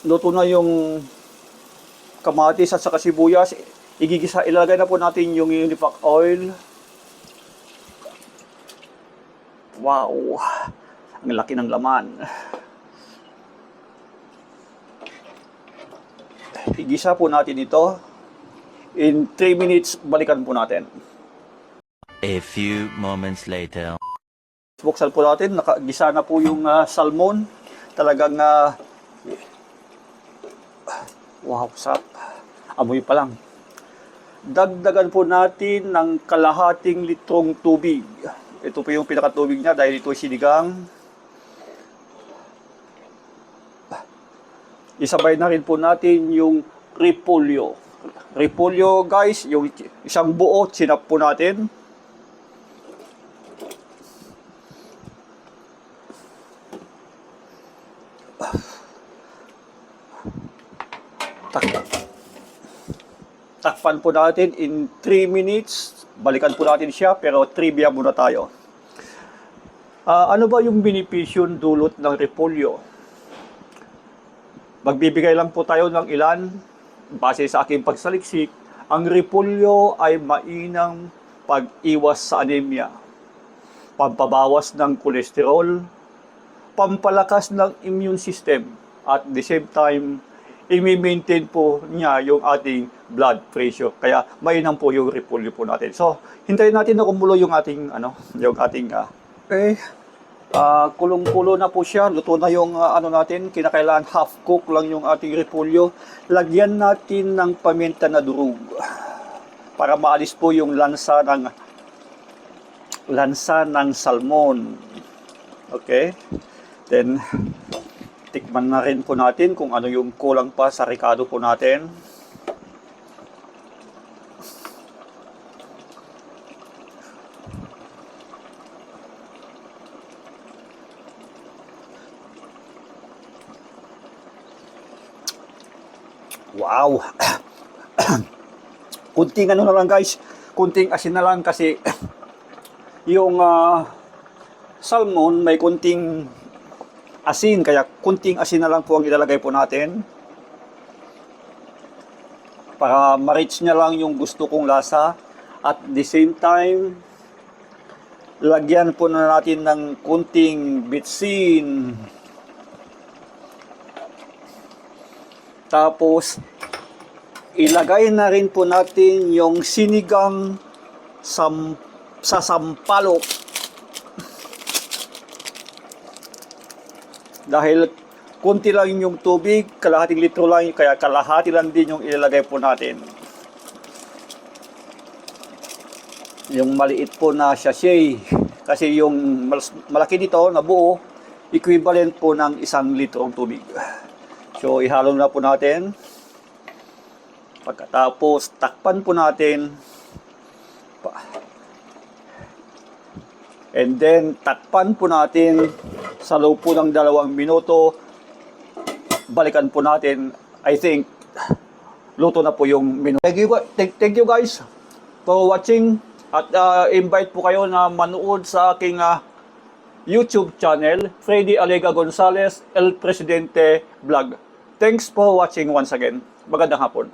Luto na yung kamatis at saka sibuyas. Igigisa, ilalagay na po natin yung unipack oil. Wow! Ang laki ng laman. Igisa po natin ito. In 3 minutes, balikan po natin. A few moments later. Buksan po natin, nakagisa na po yung salmon. Talagang, wow, sarap. Amoy pa lang. Dagdagan po natin ng kalahating litrong tubig. Ito po yung pinakatubig niya dahil ito ay sinigang. Isabay na rin po natin yung repolyo. Repolyo, guys, yung isang buo, sinap po natin. Takpan po natin in 3 minutes. Balikan po natin siya, pero trivia muna tayo. Ano ba yung benepisyon dulot ng repolyo? Magbibigay lang po tayo ng ilan. Base sa aking pagsaliksik, ang repolyo ay mainam pag-iwas sa anemia, pampabawas ng kolesterol, pampalakas ng immune system, at the same time, i-maintain po niya yung ating blood pressure. Kaya mainam po yung repolyo po natin. So, hintayin natin na kumulo yung ating okay. Kulong-kulo na po siya. Luto na yung natin. Kinakailangan half cook lang yung ating repolyo. Lagyan natin ng paminta na durug para maalis po yung lansa ng salmon. Okay? Then tikman na rin po natin kung ano yung kulang pa sa ricado po natin. Wow! Kunting na lang guys, kunting asin na lang kasi yung salmon may kunting asin, kaya kunting asin na lang po ang ilalagay po natin para ma-reach niya lang yung gusto kong lasa. At the same time, lagyan po na natin ng kunting bitsin. Tapos, ilagay na rin po natin yung sinigang sa sampalok. Dahil kunti lang yung tubig, kalahating litro lang, kaya kalahati lang din yung ilalagay po natin. Yung maliit po na sachet, kasi yung malaki nito na buo, equivalent po ng 1 litrong tubig. So, ihalo na po natin. Pagkatapos, takpan po natin. And then, takpan po natin sa loob po ng 2 minuto. Balikan po natin. I think, luto na po yung minuto. Thank you guys for watching. At invite po kayo na manood sa aking YouTube channel, Freddy Alega Gonzalez, El Presidente Vlog. Thanks for watching once again. Magandang hapon.